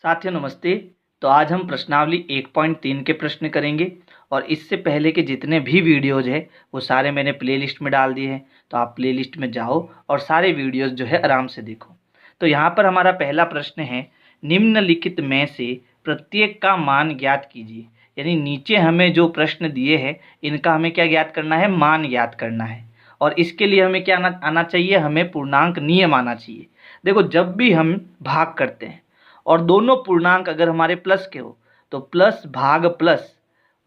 साथियों नमस्ते। तो आज हम प्रश्नावली 1.3 के प्रश्न करेंगे और इससे पहले के जितने भी वीडियोज है वो सारे मैंने प्लेलिस्ट में डाल दिए हैं। तो आप प्लेलिस्ट में जाओ और सारे वीडियोज जो है आराम से देखो। तो यहाँ पर हमारा पहला प्रश्न है, निम्नलिखित में से प्रत्येक का मान ज्ञात कीजिए। यानी नीचे हमें जो प्रश्न दिए हैं इनका हमें क्या ज्ञात करना है, मान ज्ञात करना है। और इसके लिए हमें क्या आना चाहिए, हमें पूर्णांक नियम आना चाहिए। देखो, जब भी हम भाग करते हैं और दोनों पूर्णांक अगर हमारे प्लस के हो तो प्लस भाग प्लस,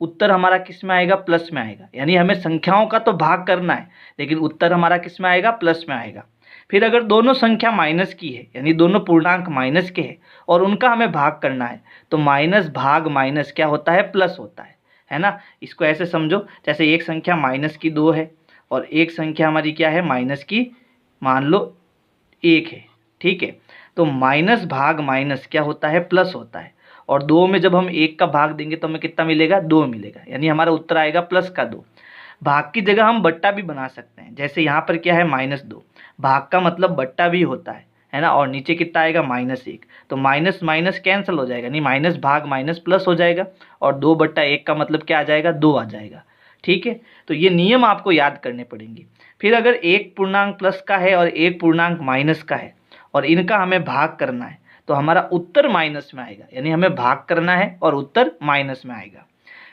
उत्तर हमारा किस में आएगा, प्लस में आएगा। यानी हमें संख्याओं का तो भाग करना है लेकिन उत्तर हमारा किस में आएगा, प्लस में आएगा। फिर अगर दोनों संख्या माइनस की है यानी दोनों पूर्णांक माइनस के हैं और उनका हमें भाग करना है तो माइनस भाग माइनस क्या होता है, प्लस होता है ना। इसको ऐसे समझो, जैसे एक संख्या माइनस की 2 है और एक संख्या हमारी क्या है, माइनस की मान लो 1 है। ठीक है, तो माइनस भाग माइनस क्या होता है, प्लस होता है। और 2 में जब हम 1 का भाग देंगे तो हमें कितना मिलेगा, 2 मिलेगा। यानी हमारा उत्तर आएगा प्लस का 2। भाग की जगह हम बट्टा भी बना सकते हैं। जैसे यहाँ पर क्या है, -2, भाग का मतलब बट्टा भी होता है ना। और नीचे कितना आएगा, -1। तो माइनस माइनस कैंसिल हो जाएगा, नहीं माइनस भाग माइनस प्लस हो जाएगा और 2/1 का मतलब क्या आ जाएगा, 2 आ जाएगा। ठीक है, तो ये नियम आपको याद करने पड़ेंगे। फिर अगर एक पूर्णांक प्लस का है और एक पूर्णांक माइनस का है और इनका हमें भाग करना है तो हमारा उत्तर माइनस में आएगा। यानी हमें भाग करना है और उत्तर माइनस में आएगा।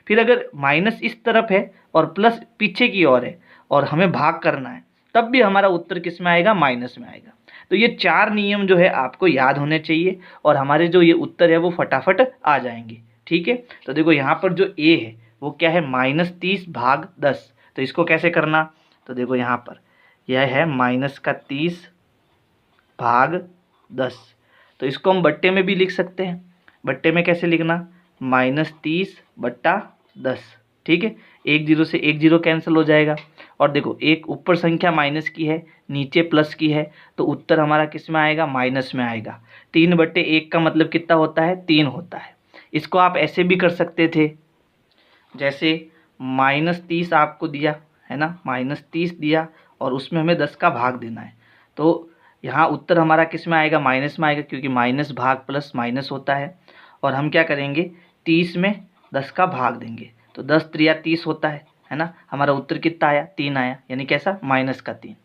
फिर अगर माइनस इस तरफ है और प्लस पीछे की ओर है और हमें भाग करना है तब भी हमारा उत्तर किस में आएगा, माइनस में आएगा। तो ये 4 नियम जो है आपको याद होने चाहिए और हमारे जो ये उत्तर है वो फटाफट आ जाएंगे। ठीक है, तो देखो यहाँ पर जो ए है वो क्या है, -30 भाग 10। तो इसको कैसे करना, तो देखो यहाँ पर यह है -30 भाग 10। तो इसको हम बट्टे में भी लिख सकते हैं। बट्टे में कैसे लिखना, -30/10। ठीक है, 1 0 से 1 0 कैंसिल हो जाएगा। और देखो, एक ऊपर संख्या माइनस की है, नीचे प्लस की है, तो उत्तर हमारा किस में आएगा, माइनस में आएगा। 3/1 का मतलब कितना होता है, 3 होता है। इसको आप ऐसे भी कर सकते थे, जैसे -30 आपको दिया है ना, -30 दिया और उसमें हमें 10 का भाग देना है। तो यहाँ उत्तर हमारा किस में आएगा, माइनस में आएगा, क्योंकि माइनस भाग प्लस माइनस होता है। और हम क्या करेंगे, 30 में 10 का भाग देंगे तो 10 3 30 होता है ना। हमारा उत्तर कितना आया, 3 आया। यानी कैसा, -3।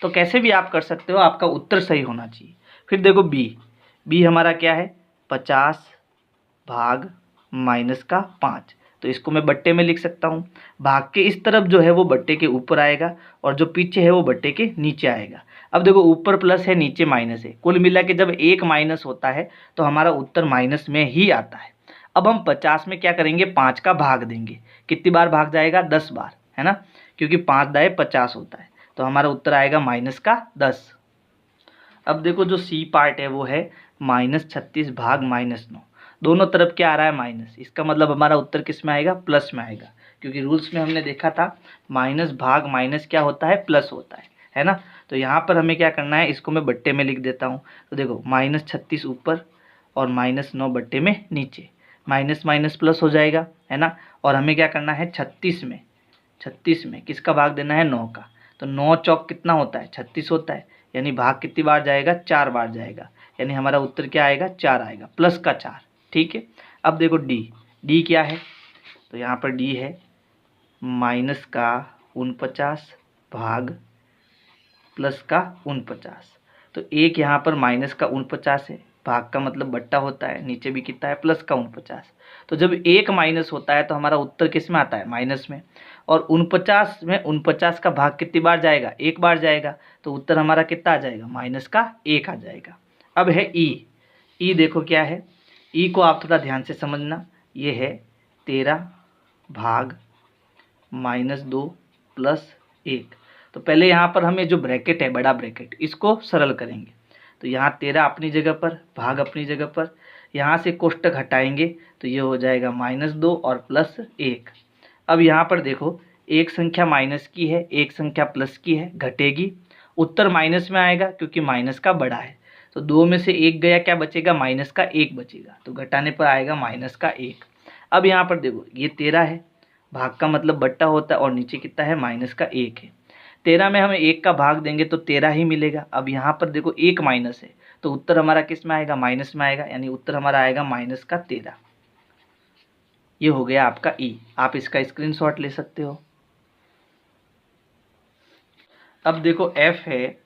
तो कैसे भी आप कर सकते हो, आपका उत्तर सही होना चाहिए। फिर देखो बी हमारा क्या है, 50 भाग -5। तो इसको मैं बट्टे में लिख सकता हूँ। भाग के इस तरफ जो है वो बट्टे के ऊपर आएगा और जो पीछे है वो बट्टे के नीचे आएगा। अब देखो, ऊपर प्लस है नीचे माइनस है, कुल मिला के जब एक माइनस होता है तो हमारा उत्तर माइनस में ही आता है। अब हम 50 में क्या करेंगे, 5 का भाग देंगे। कितनी बार भाग जाएगा, 10 बार, है ना, क्योंकि 5 दाए 50 होता है। तो हमारा उत्तर आएगा -10। अब देखो, जो सी पार्ट है वो है -36 भाग -9। दोनों तरफ क्या आ रहा है, माइनस। इसका मतलब हमारा उत्तर किस में आएगा, प्लस में आएगा, क्योंकि रूल्स में हमने देखा था माइनस भाग माइनस क्या होता है, प्लस होता है ना। तो यहाँ पर हमें क्या करना है, इसको मैं बट्टे में लिख देता हूँ। तो देखो, -36 ऊपर और -9 बट्टे में नीचे, माइनस माइनस प्लस हो जाएगा, है ना। और हमें क्या करना है, 36 में किसका भाग देना है, 9 का। तो 9 चौक कितना होता है, 36 होता है। यानी भाग कितनी बार जाएगा, 4 बार जाएगा। यानी हमारा उत्तर क्या आएगा, 4 आएगा, प्लस का 4। ठीक है, अब देखो डी क्या है, तो यहाँ पर डी है -49 भाग +49। तो एक यहाँ पर -49 है, भाग का मतलब बट्टा होता है, नीचे भी कितना है, +49। तो जब एक माइनस होता है तो हमारा उत्तर किस में आता है, माइनस में। और 49 में 49 का भाग कितनी बार जाएगा, एक बार जाएगा। तो उत्तर हमारा कितना आ जाएगा, -1 आ जाएगा। अब है ई देखो क्या है, ई को आप थोड़ा ध्यान से समझना। ये है 13 भाग -2 + 1। तो पहले यहाँ पर हमें जो ब्रैकेट है, बड़ा ब्रैकेट, इसको सरल करेंगे। तो यहाँ 13 अपनी जगह पर, भाग अपनी जगह पर, यहाँ से कोष्टक हटाएंगे तो ये हो जाएगा -2 और +1। अब यहाँ पर देखो, एक संख्या माइनस की है, एक संख्या प्लस की है, घटेगी, उत्तर माइनस में आएगा क्योंकि माइनस का बड़ा है। तो 2 में से 1 गया, क्या बचेगा, -1 बचेगा। तो घटाने पर आएगा -1। अब यहाँ पर देखो, ये 13 है, भाग का मतलब बट्टा होता है और नीचे कितना है, -1 है। 13 में हमें 1 का भाग देंगे तो 13 ही मिलेगा। अब यहाँ पर देखो, एक माइनस है तो उत्तर हमारा किस में आएगा, माइनस में आएगा, यानी उत्तर हमारा आएगा माइनस का 13। ये हो गया आपका ई। आप इसका स्क्रीनशॉट ले सकते हो। अब देखो एफ है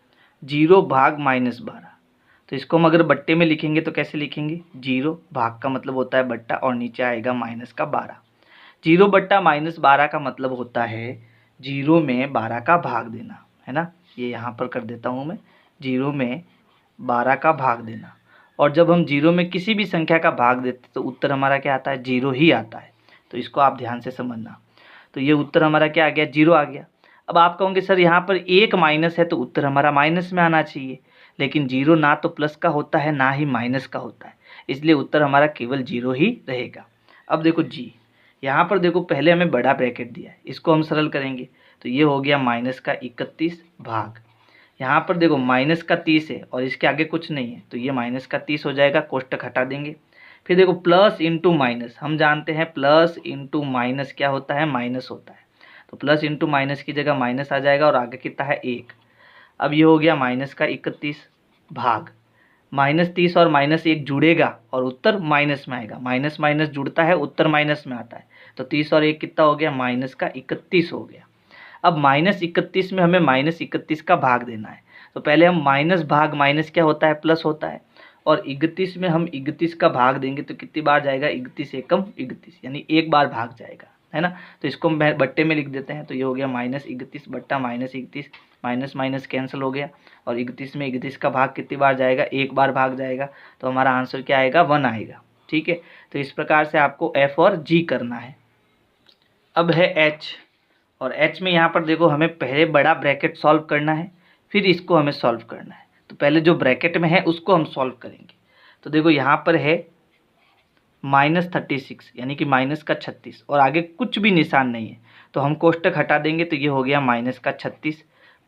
0 भाग -12, तो इसको हम अगर बट्टे में लिखेंगे तो कैसे लिखेंगे, 0 भाग का मतलब होता है बट्टा और नीचे आएगा माइनस का 12। 0 बट्टा -12 का मतलब होता है 0 में 12 का भाग देना, है ना। ये यहाँ पर कर देता हूँ मैं, 0 में 12 का भाग देना। और जब हम 0 में किसी भी संख्या का भाग देते तो उत्तर हमारा क्या आता है, 0 ही आता है। तो इसको आप ध्यान से समझना। तो ये उत्तर हमारा क्या आ गया, 0 आ गया। अब आप कहोगे सर यहाँ पर एक माइनस है तो उत्तर हमारा माइनस में आना चाहिए, लेकिन 0 ना तो प्लस का होता है ना ही माइनस का होता है, इसलिए उत्तर हमारा केवल 0 ही रहेगा। अब देखो जी, यहाँ पर देखो पहले हमें बड़ा ब्रैकेट दिया है, इसको हम सरल करेंगे तो ये हो गया माइनस का 31 भाग, यहाँ पर देखो माइनस का 30 है और इसके आगे कुछ नहीं है तो ये माइनस का 30 हो जाएगा, कोष्टक हटा देंगे। फिर देखो प्लस इंटू माइनस, हम जानते हैं प्लस इंटू माइनस क्या होता है, माइनस होता है। तो प्लस इंटू माइनस की जगह माइनस आ जाएगा और आगे कितना है 1। अब ये हो गया माइनस का 31 भाग, -30 और -1 जुड़ेगा और उत्तर माइनस में आएगा। माइनस माइनस जुड़ता है, उत्तर माइनस में आता है। तो 30 और 1 कितना हो गया, माइनस का 31 हो गया। अब -31 में हमें -31 का भाग देना है, तो पहले हम माइनस भाग माइनस क्या होता है, प्लस होता है। और 31 में हम 31 का भाग देंगे तो कितनी बार जाएगा, 31 एकम 31, यानी एक बार भाग जाएगा, है ना। तो इसको हम बट्टे में लिख देते हैं, तो ये हो गया -31 बट्टा -31, माइनस माइनस कैंसिल हो गया और 31 में 31 का भाग कितनी बार जाएगा, एक बार भाग जाएगा। तो हमारा आंसर क्या आएगा, 1 आएगा। ठीक है, तो इस प्रकार से आपको एफ और जी करना है। अब है एच, और एच में यहाँ पर देखो हमें पहले बड़ा ब्रैकेट सॉल्व करना है, फिर इसको हमें सॉल्व करना है। तो पहले जो ब्रैकेट में है उसको हम सॉल्व करेंगे। तो देखो यहाँ पर है -36 यानी कि माइनस का 36 और आगे कुछ भी निशान नहीं है, तो हम कोष्टक हटा देंगे तो ये हो गया माइनस का 36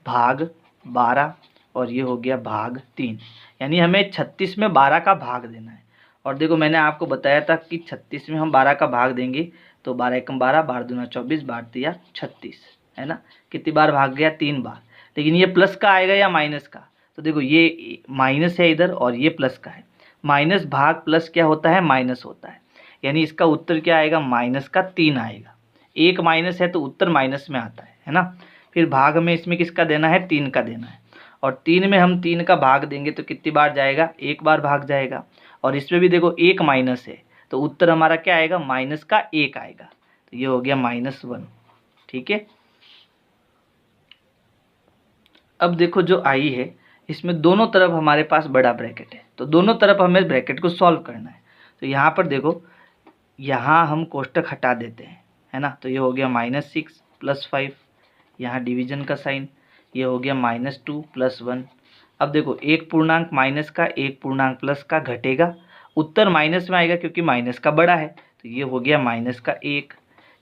भाग 12 और ये हो गया भाग 3, यानी हमें 36 में 12 का भाग देना है। और देखो मैंने आपको बताया था कि 36 में हम 12 का भाग देंगे तो 12 एकम 12, 12 दूना 24, 12 तिया 36, है ना। कितनी बार भाग गया, 3 बार। लेकिन ये प्लस का आएगा या माइनस का, तो देखो ये माइनस है इधर और ये प्लस का है। माइनस भाग प्लस क्या होता है, माइनस होता है, यानी इसका उत्तर क्या आएगा, माइनस का 3 आएगा। एक माइनस है तो उत्तर माइनस में आता है ना। फिर भाग में इसमें किसका देना है, 3 का देना है, और 3 में हम 3 का भाग देंगे तो कितनी बार जाएगा, एक बार भाग जाएगा। और इसमें भी देखो एक माइनस है तो उत्तर हमारा क्या आएगा, माइनस का 1 आएगा। तो ये हो गया -1। ठीक है, अब देखो जो आई है इसमें दोनों तरफ हमारे पास बड़ा ब्रैकेट है, तो दोनों तरफ हमें ब्रैकेट को सॉल्व करना है। तो यहाँ पर देखो, यहाँ हम कोष्टक हटा देते हैं, है ना। तो ये हो गया -6 + 5, यहाँ डिवीजन का साइन, ये हो गया -2 + 1। अब देखो एक पूर्णांक माइनस का एक पूर्णांक प्लस का घटेगा, उत्तर माइनस में आएगा क्योंकि माइनस का बड़ा है। तो ये हो गया -1।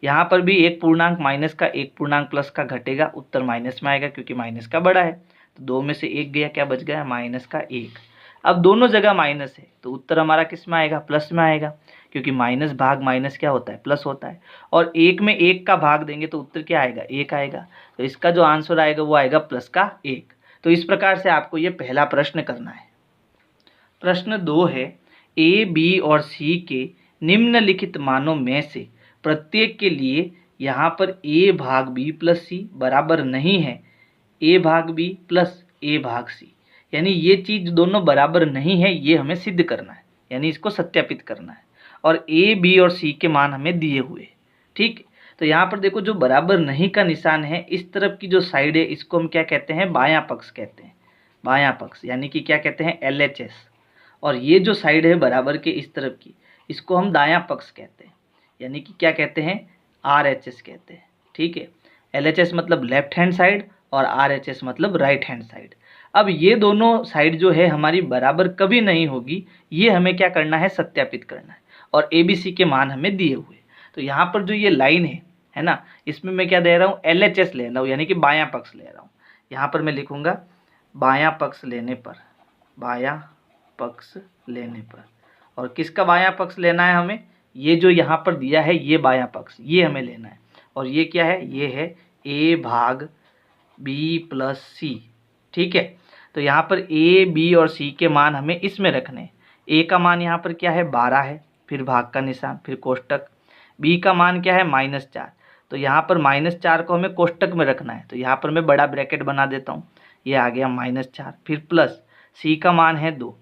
यहाँ पर भी एक पूर्णांक माइनस का एक पूर्णांक प्लस का घटेगा, उत्तर माइनस में आएगा क्योंकि माइनस का बड़ा है। तो 2 में से 1 गया, क्या बच गया, -1। अब दोनों जगह माइनस है तो उत्तर हमारा किस में आएगा, प्लस में आएगा, क्योंकि माइनस भाग माइनस क्या होता है, प्लस होता है। और 1 में 1 का भाग देंगे तो उत्तर क्या आएगा, 1 आएगा। तो इसका जो आंसर आएगा वो आएगा +1। तो इस प्रकार से आपको ये पहला प्रश्न करना है। प्रश्न 2 है, ए, बी और सी के निम्नलिखित मानों में से प्रत्येक के लिए यहाँ पर a भाग b + c बराबर नहीं है a भाग b + a भाग c, यानी ये चीज़ दोनों बराबर नहीं है, ये हमें सिद्ध करना है, यानी इसको सत्यापित करना है। और a, b और c के मान हमें दिए हुए। ठीक, तो यहाँ पर देखो जो बराबर नहीं का निशान है, इस तरफ की जो साइड है इसको हम क्या कहते हैं, बायां पक्ष कहते हैं। बायां पक्ष यानी कि क्या कहते हैं, LHS। और ये जो साइड है बराबर के इस तरफ की, इसको हम दायां पक्ष कहते हैं, यानी कि क्या कहते हैं, RHS कहते हैं। ठीक है, LHS मतलब लेफ्ट हैंड साइड और RHS मतलब राइट हैंड साइड। अब ये दोनों साइड जो है हमारी बराबर कभी नहीं होगी, ये हमें क्या करना है, सत्यापित करना है। और ABC के मान हमें दिए हुए। तो यहाँ पर जो ये लाइन है ना, इसमें मैं क्या दे रहा हूँ, LHS ले रहा हूँ, यानी कि बायां पक्ष ले रहा हूँ। यहाँ पर मैं लिखूँगा बायां पक्ष लेने पर, बायां पक्ष लेने पर। और किसका बायां पक्ष लेना है हमें, ये जो यहाँ पर दिया है ये बायां पक्ष, ये हमें लेना है। और ये क्या है, ये है a भाग b + c। ठीक है, तो यहाँ पर ए, बी और सी के मान हमें इसमें रखने हैं। ए का मान यहाँ पर क्या है 12 है, फिर भाग का निशान, फिर कोष्टक। बी का मान क्या है -4, तो यहाँ पर -4 को हमें कोष्टक में रखना है, तो यहाँ पर मैं बड़ा ब्रैकेट बना देता हूँ, ये आ गया -4, फिर प्लस सी का मान है 2।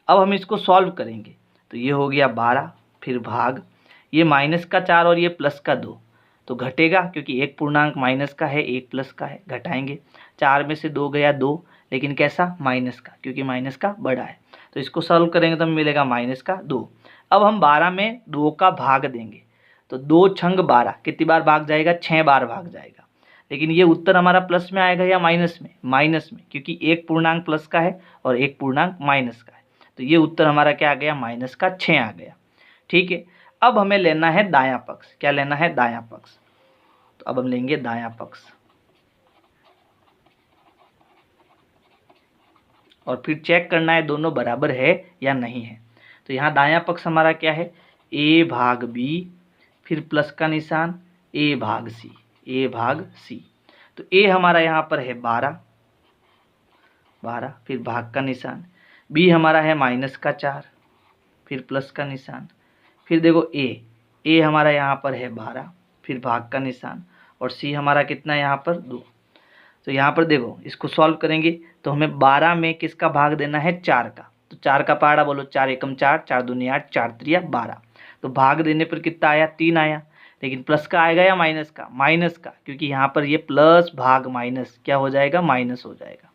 अब हम इसको सॉल्व करेंगे तो ये हो गया 12, फिर भाग ये -4 और ये प्लस का 2, तो घटेगा क्योंकि एक पूर्णांक माइनस का है, एक प्लस का है, घटाएंगे। 4 में से 2 गया 2, लेकिन कैसा माइनस का, क्योंकि माइनस का बड़ा है। तो इसको सॉल्व करेंगे तो हमें मिलेगा -2। अब हम 12 में 2 का भाग देंगे, तो 2 छंग 12 कितनी बार भाग जाएगा, 6 बार भाग जाएगा। लेकिन ये उत्तर हमारा प्लस में आएगा या माइनस में, माइनस में, क्योंकि एक पूर्णांक प्लस का है और एक पूर्णांक माइनस का है। तो ये उत्तर हमारा क्या आ गया, -6 आ गया। ठीक है, अब हमें लेना है दायां पक्ष। क्या लेना है, दायां पक्ष। तो अब हम लेंगे दायां पक्ष और फिर चेक करना है दोनों बराबर है या नहीं है। तो यहाँ दायां पक्ष हमारा क्या है, a भाग b, फिर प्लस का निशान, a भाग c, a भाग c। तो a हमारा यहाँ पर है 12, फिर भाग का निशान, b हमारा है -4, फिर प्लस का निशान, फिर देखो a हमारा यहाँ पर है 12, फिर भाग का निशान, और c हमारा कितना है यहाँ पर 2। तो यहाँ पर देखो इसको सॉल्व करेंगे तो हमें 12 में किसका भाग देना है, 4 का। तो 4 का पहाड़ा बोलो, 4 एकम 4, 4 दूनी 8, 4 त्रिया 12। तो भाग देने पर कितना आया, 3 आया। लेकिन प्लस का आएगा या माइनस का, माइनस का, क्योंकि यहाँ पर ये प्लस भाग माइनस क्या हो जाएगा, माइनस हो जाएगा।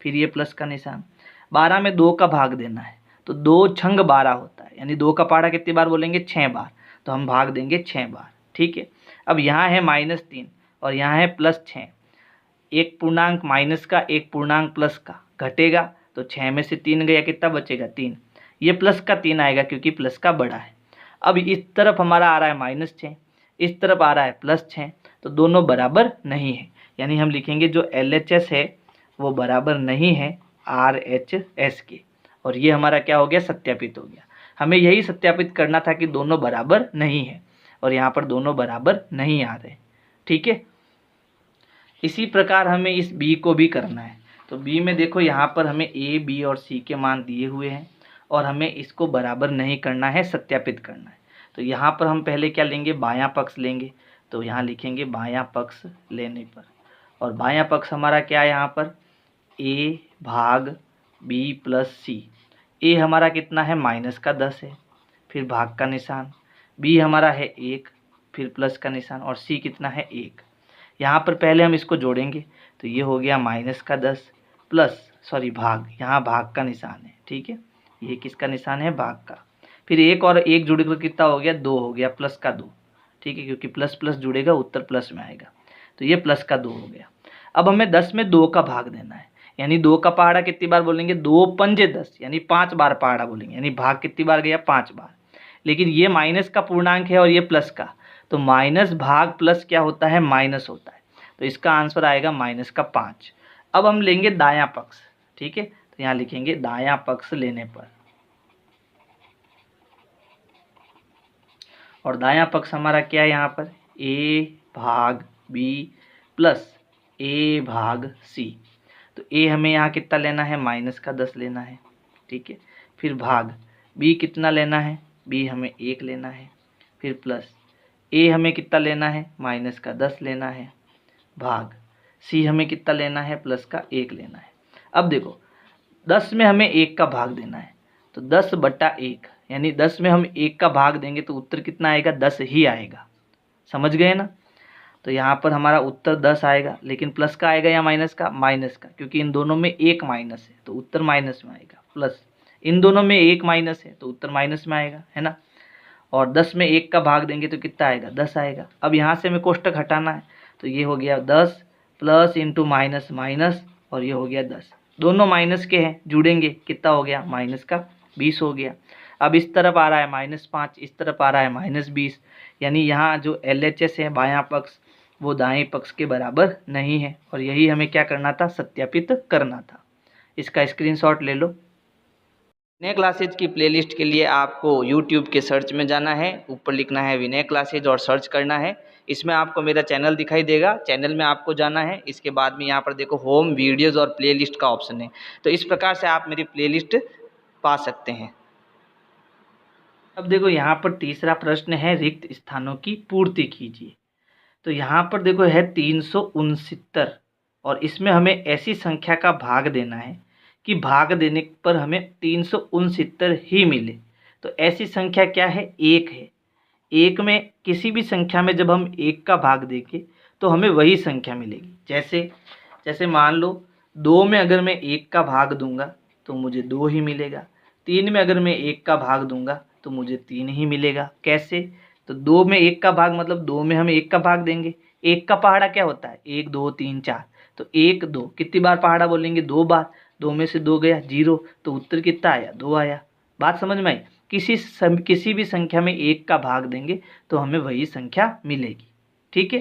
फिर ये प्लस का निशान, 12 में 2 का भाग देना है, तो 2 छंग 12 होता है, यानी 2 का पहाड़ा कितनी बार बोलेंगे, 6 बार। तो हम भाग देंगे 6 बार। ठीक है, अब यहाँ है -3 और यहाँ है +6, एक पूर्णांक माइनस का, एक पूर्णांक प्लस का, घटेगा। तो 6 में से 3 गया, कितना बचेगा, 3। ये प्लस का 3 आएगा क्योंकि प्लस का बड़ा है। अब इस तरफ हमारा आ रहा है -6, इस तरफ आ रहा है +6, तो दोनों बराबर नहीं है, यानी हम लिखेंगे जो LHS है वो बराबर नहीं है RHS के। और ये हमारा क्या हो गया, सत्यापित हो गया। हमें यही सत्यापित करना था कि दोनों बराबर नहीं है, और यहाँ पर दोनों बराबर नहीं आ रहे। ठीक है, इसी प्रकार हमें इस b को भी करना है। तो b में देखो यहाँ पर हमें a, b और c के मान दिए हुए हैं और हमें इसको बराबर नहीं करना है, सत्यापित करना है। तो यहाँ पर हम पहले क्या लेंगे, बायां पक्ष लेंगे। तो यहाँ लिखेंगे बायां पक्ष लेने पर, और बायां पक्ष हमारा क्या है, यहाँ पर a भाग b प्लस c। a हमारा कितना है, -10 है, फिर भाग का निशान, b हमारा है 1, फिर प्लस का निशान, और c कितना है 1। यहाँ पर पहले हम इसको जोड़ेंगे तो ये हो गया -10 प्लस भाग, यहाँ भाग का निशान है। ठीक है, ये किसका निशान है, भाग का। फिर 1 और 1 जुड़कर कितना हो गया, 2 हो गया, प्लस का 2। ठीक है, क्योंकि प्लस प्लस जुड़ेगा उत्तर प्लस में आएगा, तो ये प्लस का 2 हो गया। अब हमें 10 में 2 का भाग देना है, यानी 2 का पहाड़ा कितनी बार बोलेंगे, 2 पंजे 10, यानी 5 बार पहाड़ा बोलेंगे, यानी भाग कितनी बार गया, 5 बार। लेकिन ये माइनस का पूर्णांक है और ये प्लस का, तो माइनस भाग प्लस क्या होता है, माइनस होता है। तो इसका आंसर आएगा -5। अब हम लेंगे दायां पक्ष। ठीक है, तो यहाँ लिखेंगे दायां पक्ष लेने पर, और दायां पक्ष हमारा क्या है, यहाँ पर a भाग b प्लस a भाग c। तो a हमें यहाँ कितना लेना है, -10 लेना है। ठीक है, फिर भाग b कितना लेना है, b हमें 1 लेना है, फिर प्लस a हमें कितना लेना है, -10 लेना है, भाग c हमें कितना लेना है, +1 लेना है। अब देखो 10 में हमें 1 का भाग देना है, तो 10/1, यानी 10 में हम 1 का भाग देंगे तो उत्तर कितना आएगा, 10 ही आएगा। समझ गए ना। तो यहाँ पर हमारा उत्तर 10 आएगा, लेकिन प्लस का आएगा या माइनस का, माइनस का, क्योंकि इन दोनों में एक माइनस है तो उत्तर माइनस में आएगा। प्लस इन दोनों में एक माइनस है तो उत्तर माइनस में आएगा, है ना। और 10 में 1 का भाग देंगे तो कितना आएगा, 10 आएगा। अब यहाँ से हमें कोष्टक हटाना है, तो ये हो गया 10 प्लस इंटू माइनस माइनस, और ये हो गया 10। दोनों माइनस के हैं, जुड़ेंगे कितना हो गया, -20 हो गया। अब इस तरफ आ रहा है -5, इस तरफ आ रहा है -20, यानी यहाँ जो LHS है बायां पक्ष वो दाएं पक्ष के बराबर नहीं है, और यही हमें क्या करना था, सत्यापित करना था। इसका स्क्रीनशॉट ले लो। विनय क्लासेज की प्लेलिस्ट के लिए आपको यूट्यूब के सर्च में जाना है, ऊपर लिखना है विनय क्लासेज और सर्च करना है। इसमें आपको मेरा चैनल दिखाई देगा, चैनल में आपको जाना है। इसके बाद में यहाँ पर देखो होम वीडियोज़ और प्लेलिस्ट का ऑप्शन है, तो इस प्रकार से आप मेरी प्लेलिस्ट पा सकते हैं। अब देखो यहाँ पर तीसरा प्रश्न है, रिक्त स्थानों की पूर्ति कीजिए। तो यहाँ पर देखो है 369 और इसमें हमें ऐसी संख्या का भाग देना है कि भाग देने पर हमें 369 ही मिले। तो ऐसी संख्या क्या है? एक है। एक में किसी भी संख्या में जब हम एक का भाग देंगे तो हमें वही संख्या मिलेगी। जैसे जैसे मान लो 2 में अगर मैं एक का भाग दूंगा तो मुझे 2 ही मिलेगा। 3 में अगर मैं एक का भाग दूंगा तो मुझे 3 ही मिलेगा। कैसे? तो 2 में एक का भाग मतलब 2 में हम एक का भाग देंगे। एक का पहाड़ा क्या होता है? 1 2 3 4। तो 1 2 कितनी बार पहाड़ा बोलेंगे? 2 बार। 2 में से 2 गया 0, तो उत्तर कितना आया? 2 आया। बात समझ में आई? किसी भी संख्या में एक का भाग देंगे तो हमें वही संख्या मिलेगी। ठीक है।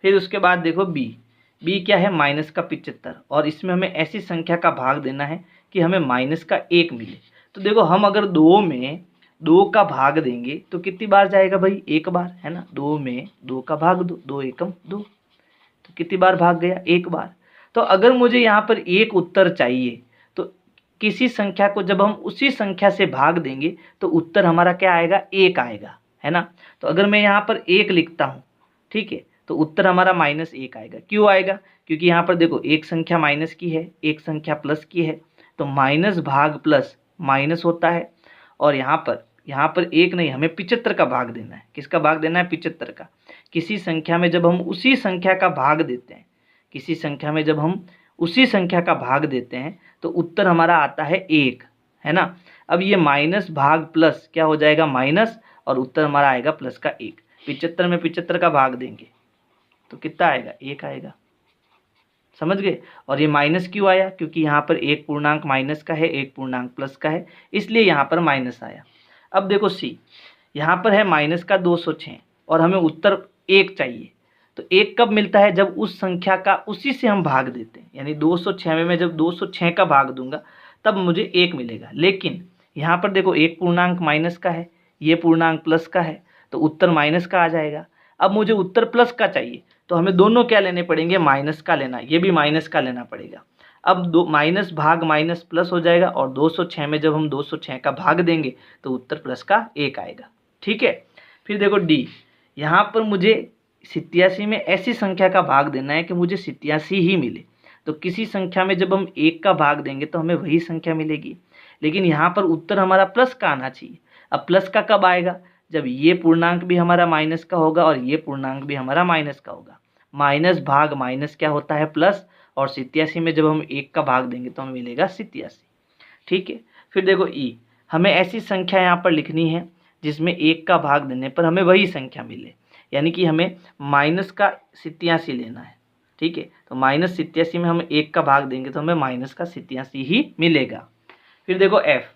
फिर उसके बाद देखो बी क्या है? -75 और इसमें हमें ऐसी संख्या का भाग देना है कि हमें -1 मिले। तो देखो हम अगर 2 में 2 का भाग देंगे तो कितनी बार जाएगा भाई? एक बार, है ना। 2 में 2 का भाग दो, 2 एकम 2, तो कितनी बार भाग गया? एक बार। तो अगर मुझे यहाँ पर एक उत्तर चाहिए तो किसी संख्या को जब हम उसी संख्या से भाग देंगे तो उत्तर हमारा क्या आएगा? 1 आएगा, है ना। तो अगर मैं यहाँ पर 1 लिखता हूँ, ठीक है, तो उत्तर हमारा -1 आएगा। क्यों आएगा? क्योंकि यहाँ पर देखो एक संख्या माइनस की है, एक संख्या प्लस की है, तो माइनस भाग प्लस माइनस होता है। और यहाँ पर एक नहीं, हमें 75 का भाग देना है। किसका भाग देना है? 75 का। किसी संख्या में जब हम उसी संख्या का भाग देते हैं, किसी संख्या में जब हम उसी संख्या का भाग देते हैं तो उत्तर हमारा आता है 1, है ना। अब ये माइनस भाग प्लस क्या हो जाएगा? माइनस, और उत्तर हमारा आएगा प्लस का 1। 75 में 75 का भाग देंगे तो कितना आएगा? 1 आएगा। समझ गए? और ये माइनस क्यों आया? क्योंकि यहाँ पर एक पूर्णांक माइनस का है, एक पूर्णांक प्लस का है, इसलिए यहाँ पर माइनस आया। अब देखो सी, यहाँ पर है माइनस का 206 और हमें उत्तर 1 चाहिए। तो 1 कब मिलता है? जब उस संख्या का उसी से हम भाग देते हैं। यानी 206 में मैं जब 206 का भाग दूंगा तब मुझे 1 मिलेगा। लेकिन यहाँ पर देखो एक पूर्णांक माइनस का है, ये पूर्णांक प्लस का है, तो उत्तर माइनस का आ जाएगा। अब मुझे उत्तर प्लस का चाहिए तो हमें दोनों क्या लेने पड़ेंगे? माइनस का लेना, ये भी माइनस का लेना पड़ेगा। अब दो माइनस भाग माइनस प्लस हो जाएगा और 206 में जब हम 206 का भाग देंगे तो उत्तर प्लस का 1 आएगा। ठीक है। फिर देखो डी, यहाँ पर मुझे 87 में ऐसी संख्या का भाग देना है कि मुझे 87 ही मिले। तो किसी संख्या में जब हम 1 का भाग देंगे तो हमें वही संख्या मिलेगी। लेकिन यहाँ पर उत्तर हमारा प्लस का आना चाहिए। अब प्लस का कब आएगा? जब ये पूर्णांक भी हमारा माइनस का होगा और ये पूर्णांक भी हमारा माइनस का होगा। माइनस भाग माइनस क्या होता है? प्लस, और 87 में जब हम 1 का भाग देंगे तो हमें मिलेगा 87। ठीक है। फिर देखो ई, हमें ऐसी संख्या यहाँ पर लिखनी है जिसमें 1 का भाग देने पर हमें वही संख्या मिले, यानी कि हमें माइनस का 87 लेना है। ठीक है। तो -87 में हम 1 का भाग देंगे तो हमें माइनस का 87 ही मिलेगा। फिर देखो एफ,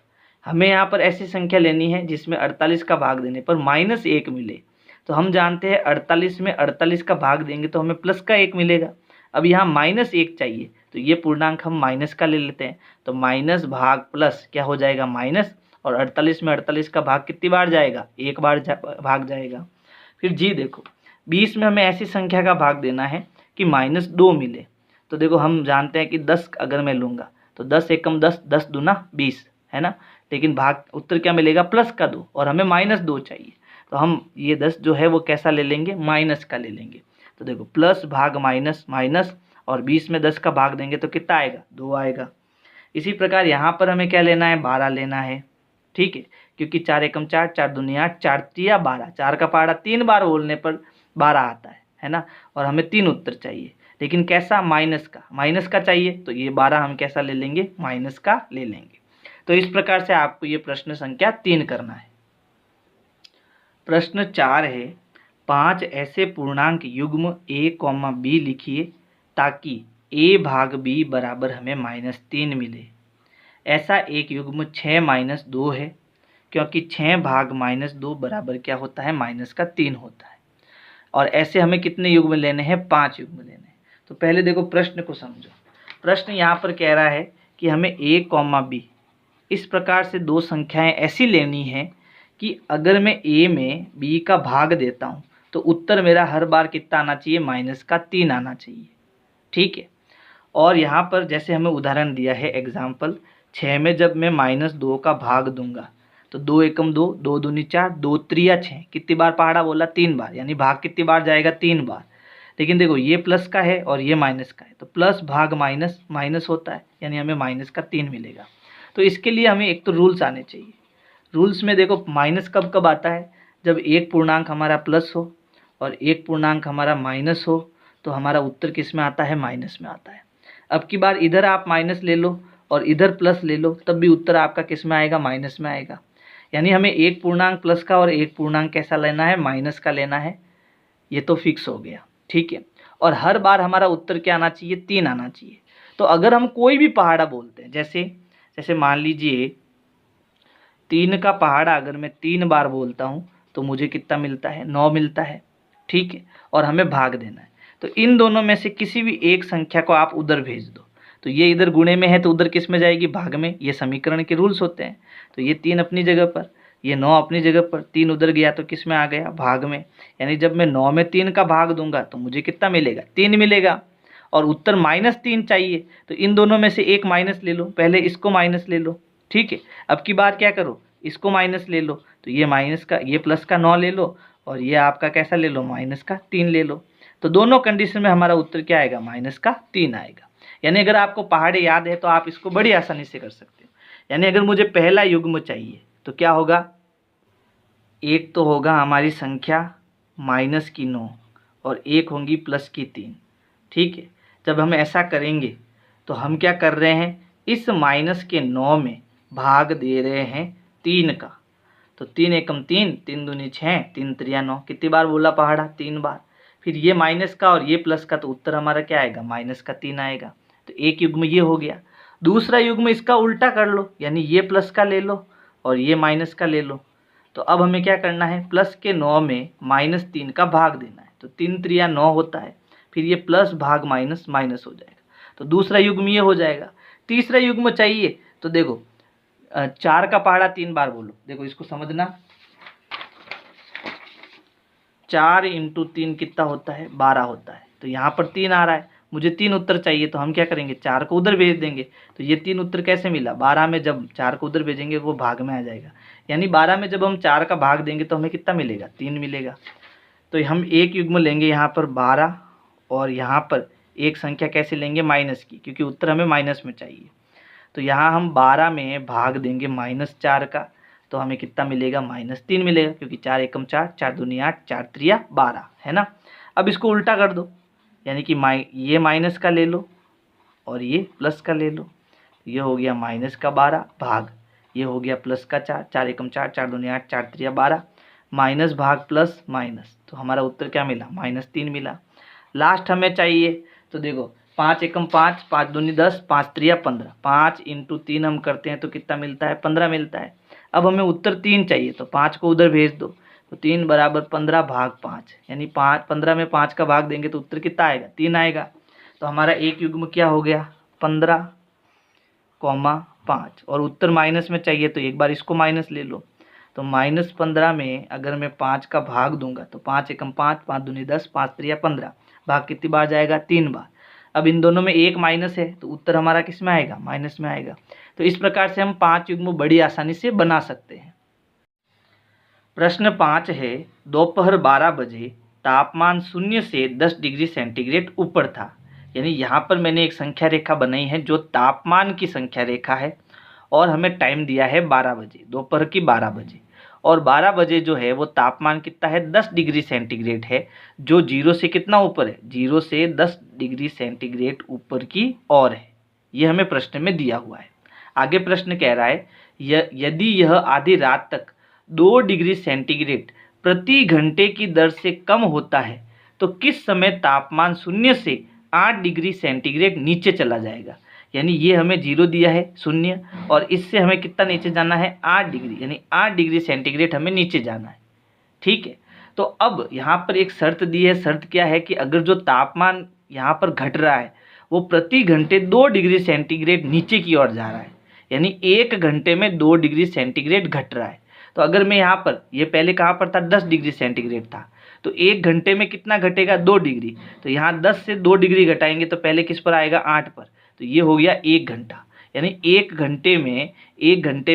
हमें यहाँ पर ऐसी संख्या लेनी है जिसमें 48 का भाग देने पर -1 मिले। तो हम जानते हैं 48 में 48 का भाग देंगे तो हमें प्लस का 1 मिलेगा। अब यहाँ -1 चाहिए तो ये पूर्णांक हम माइनस का ले लेते हैं। तो माइनस भाग प्लस क्या हो जाएगा? माइनस, और 48 में 48 का भाग कितनी बार जाएगा? 1 बार भाग जाएगा। फिर जी देखो, 20 में हमें ऐसी संख्या का भाग देना है कि -2 मिले। तो देखो हम जानते हैं कि 10 अगर मैं लूँगा तो 10 एकम 10, 10 दूना 20, है ना। लेकिन भाग उत्तर क्या मिलेगा? प्लस का 2, और हमें -2 चाहिए। तो हम ये 10 जो है वो कैसा ले लेंगे? माइनस का ले लेंगे। तो देखो प्लस भाग माइनस माइनस, और 20 में 10 का भाग देंगे तो कितना आएगा? 2 आएगा। इसी प्रकार यहाँ पर हमें क्या लेना है? 12 लेना है। ठीक है। क्योंकि 4 एकम 4, 4 दूनी 8, 4 तिया 12, 4 का पहाड़ा 3 बार बोलने पर 12 आता है ना। और हमें 3 उत्तर चाहिए, लेकिन कैसा? माइनस का चाहिए। तो ये 12 हम कैसा ले लेंगे? माइनस का ले लेंगे। तो इस प्रकार से आपको ये प्रश्न संख्या 3 करना है। प्रश्न 4 है, 5 ऐसे पूर्णांक युग्म a, b लिखिए ताकि a भाग b बराबर हमें -3 मिले। ऐसा एक युग्म 6 - 2 है, क्योंकि 6 भाग -2 बराबर क्या होता है? -3 होता है। और ऐसे हमें कितने युग्म लेने हैं? 5 युग्म लेने हैं। तो पहले देखो प्रश्न को समझो। प्रश्न यहाँ पर कह रहा है कि हमें a, b इस प्रकार से दो संख्याएं ऐसी लेनी है कि अगर मैं a में b का भाग देता हूँ तो उत्तर मेरा हर बार कितना आना चाहिए, -3 आना चाहिए। ठीक है। और यहाँ पर जैसे हमें उदाहरण दिया है एग्जाम्पल 6 में जब मैं -2 का भाग दूंगा तो 2 एकम 2, 2 दूनी 4, 2 त्रिया 6, कितनी बार पहाड़ा बोला, 3 बार, यानी भाग कितनी बार जाएगा, 3 बार। लेकिन देखो ये प्लस का है और ये माइनस का है, तो प्लस भाग माइनस माइनस होता है, यानी हमें -3 मिलेगा। तो इसके लिए हमें एक तो रूल्स आने चाहिए। रूल्स में देखो माइनस कब कब आता है, जब एक पूर्णांक हमारा प्लस हो और एक पूर्णांक हमारा माइनस हो, तो हमारा उत्तर किस में आता है, माइनस में आता है। अब की बार इधर आप माइनस ले लो और इधर प्लस ले लो, तब भी उत्तर आपका किस में आएगा, माइनस में आएगा। यानी हमें एक पूर्णांक प्लस का और एक पूर्णांक कैसा लेना है, माइनस का लेना है। ये तो फिक्स हो गया। ठीक है। और हर बार हमारा उत्तर क्या आना चाहिए, 3 आना चाहिए। तो अगर हम कोई भी पहाड़ा बोलते हैं, जैसे मान लीजिए 3 का पहाड़ा अगर मैं 3 बार बोलता हूँ तो मुझे कितना मिलता है, 9 मिलता है। ठीक है। और हमें भाग देना है, तो इन दोनों में से किसी भी एक संख्या को आप उधर भेज दो। तो ये इधर गुणे में है तो उधर किस में जाएगी, भाग में। ये समीकरण के रूल्स होते हैं। तो ये 3 अपनी जगह पर, ये 9 अपनी जगह पर, 3 उधर गया तो किस में आ गया, भाग में। यानी जब मैं 9 में 3 का भाग दूंगा तो मुझे कितना मिलेगा, 3 मिलेगा। और उत्तर -3 चाहिए, तो इन दोनों में से एक माइनस ले लो, पहले इसको माइनस ले लो। ठीक है। अब की बार क्या करो, इसको माइनस ले लो, तो ये माइनस का, ये प्लस का 9 ले लो और ये आपका कैसा ले लो, -3 ले लो। तो दोनों कंडीशन में हमारा उत्तर क्या आएगा, -3 आएगा। यानी अगर आपको पहाड़े याद है तो आप इसको बड़ी आसानी से कर सकते हो। यानी अगर मुझे पहला युग्म चाहिए तो क्या होगा, एक तो होगा हमारी संख्या -9 और एक होंगी +3। ठीक है। जब हम ऐसा करेंगे तो हम क्या कर रहे हैं, इस -9 में भाग दे रहे हैं 3 का। तो 3 एकम 3, 3 दूनी 6, 3 त्रिया 9, कितनी बार बोला पहाड़ा, 3 बार। फिर ये माइनस का और ये प्लस का, तो उत्तर हमारा क्या आएगा, -3 आएगा। तो एक युग्म ये हो गया। दूसरा युग्म इसका उल्टा कर लो, यानी ये प्लस का ले लो और ये माइनस का ले लो। तो अब हमें क्या करना है, प्लस के 9 में -3 का भाग देना है। तो 3 त्रिया 9 होता है, फिर ये प्लस भाग माइनस माइनस हो जाएगा। तो दूसरा युग्म ये हो जाएगा। तीसरा युग्म चाहिए तो देखो 4 का पहाड़ा 3 बार बोलो, देखो इसको समझना। 4 × 3 कितना होता है, 12 होता है। तो यहाँ पर 3 आ रहा है, मुझे 3 उत्तर चाहिए, तो हम क्या करेंगे, 4 को उधर भेज देंगे। तो ये 3 उत्तर कैसे मिला, 12 में जब 4 को उधर भेजेंगे वो भाग में आ जाएगा। यानी 12 में जब हम 4 का भाग देंगे तो हमें कितना मिलेगा, 3 मिलेगा। तो हम एक युग्म लेंगे यहाँ पर 12 और यहाँ पर एक संख्या कैसे लेंगे, माइनस की, क्योंकि उत्तर हमें माइनस में चाहिए। तो यहाँ हम 12 में भाग देंगे -4 का, तो हमें कितना मिलेगा, -3 मिलेगा, क्योंकि 4 एकम 4, 4 दूनी 8, 4 त्रिया 12 है ना। अब इसको उल्टा कर दो, यानी कि ये माइनस का ले लो और ये प्लस का ले लो। ये हो गया -12 भाग, ये हो गया प्लस का 4, 4 एकम 4, 4 दूनी 8, 4 त्रिया 12, माइनस भाग प्लस माइनस, तो हमारा उत्तर क्या मिला, -3 मिला। लास्ट हमें चाहिए तो देखो 5 एकम 5, 5 दूनी 10, 5 त्रिया 15, 5 × 3 हम करते हैं तो कितना मिलता है, 15 मिलता है। अब हमें उत्तर 3 चाहिए, तो 5 को उधर भेज दो, तो 3 = 15 भाग 5, यानी 15 में 5 का भाग देंगे तो उत्तर कितना आएगा, 3 आएगा। तो हमारा एक युग्म क्या हो गया, 15,5। और उत्तर माइनस में चाहिए तो एक बार इसको माइनस ले लो। तो -15 में अगर मैं 5 का भाग दूंगा तो 5 एकम 5, 5 दूनी 10, 5 त्रिया 15, भाग कितनी बार जाएगा, 3 बार। अब इन दोनों में एक माइनस है तो उत्तर हमारा किस में आएगा, माइनस में आएगा। तो इस प्रकार से हम 5 युग्म बड़ी आसानी से बना सकते हैं। प्रश्न 5 है, दोपहर 12 बजे तापमान 0 से 10 डिग्री सेंटीग्रेड ऊपर था। यानी यहाँ पर मैंने एक संख्या रेखा बनाई है जो तापमान की संख्या रेखा है और हमें टाइम दिया है 12 बजे, दोपहर की 12 बजे। और 12 बजे जो है वो तापमान कितना है, 10 डिग्री सेंटीग्रेड है, जो 0 से कितना ऊपर है, 0 से 10 डिग्री सेंटीग्रेड ऊपर की ओर है। ये हमें प्रश्न में दिया हुआ है। आगे प्रश्न कह रहा है, यदि यह आधी रात तक 2 डिग्री सेंटीग्रेड प्रति घंटे की दर से कम होता है तो किस समय तापमान 0 से 8 डिग्री सेंटीग्रेड नीचे चला जाएगा। यानी ये हमें 0 दिया है, 0, और इससे हमें कितना नीचे जाना है, 8 डिग्री, यानी 8 डिग्री सेंटीग्रेड हमें नीचे जाना है। ठीक है। तो अब यहाँ पर एक शर्त दी है। शर्त क्या है कि अगर जो तापमान यहाँ पर घट रहा है वो प्रति घंटे 2 डिग्री सेंटीग्रेड नीचे की ओर जा रहा है, यानी 1 घंटे में 2 डिग्री सेंटीग्रेड घट रहा है। तो अगर मैं यहाँ पर, ये पहले कहाँ पर था 10 डिग्री सेंटीग्रेड था, तो 1 घंटे में कितना घटेगा 2 डिग्री। तो यहाँ 10 से 2 डिग्री घटाएंगे तो पहले किस पर आएगा 8 पर, तो ये हो गया 1 घंटा। यानी 1 घंटे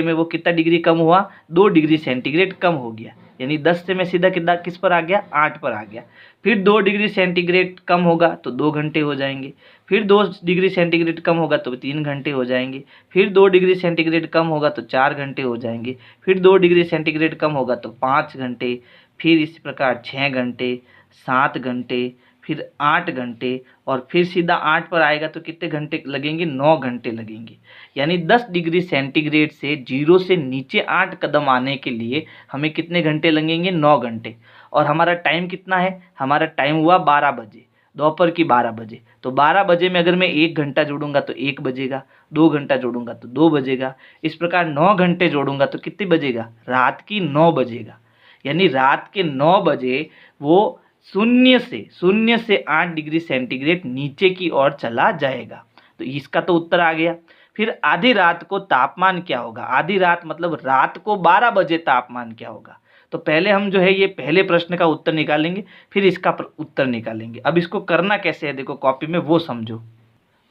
में वो कितना डिग्री कम हुआ, 2 डिग्री सेंटीग्रेड कम हो गया। यानी 10 से मैं सीधा कितना किस पर आ गया 8 पर आ गया। फिर 2 डिग्री सेंटीग्रेड कम होगा तो 2 घंटे हो जाएंगे। फिर 2 डिग्री सेंटीग्रेड कम होगा तो 3 घंटे हो जाएंगे। फिर 2 डिग्री सेंटीग्रेड कम होगा तो 4 घंटे हो जाएंगे। फिर 2 डिग्री सेंटीग्रेड कम होगा तो 5 घंटे। फिर इस प्रकार 6 घंटे, 7 घंटे, फिर 8 घंटे, और फिर सीधा 8 पर आएगा तो कितने घंटे लगेंगे, 9 घंटे लगेंगे। यानी 10 डिग्री सेंटीग्रेड से 0 से नीचे 8 कदम आने के लिए हमें कितने घंटे लगेंगे, 9 घंटे। और हमारा टाइम कितना है, हमारा टाइम हुआ 12 बजे, दोपहर की 12 बजे। तो 12 बजे में अगर मैं 1 घंटा जोड़ूंगा तो 1 बजेगा, 2 घंटा जोड़ूंगा तो 2 बजेगा। इस प्रकार 9 घंटे जोड़ूंगा तो कितनी बजेगा, रात की 9 बजेगा। यानी रात के 9 बजे वो शून्य से 8 डिग्री सेंटीग्रेड नीचे की ओर चला जाएगा। तो इसका तो उत्तर आ गया। फिर आधी रात को तापमान क्या होगा, आधी रात मतलब रात को 12 बजे तापमान क्या होगा। तो पहले हम जो है ये पहले प्रश्न का उत्तर निकालेंगे, फिर इसका उत्तर निकालेंगे। अब इसको करना कैसे है, देखो कॉपी में वो समझो।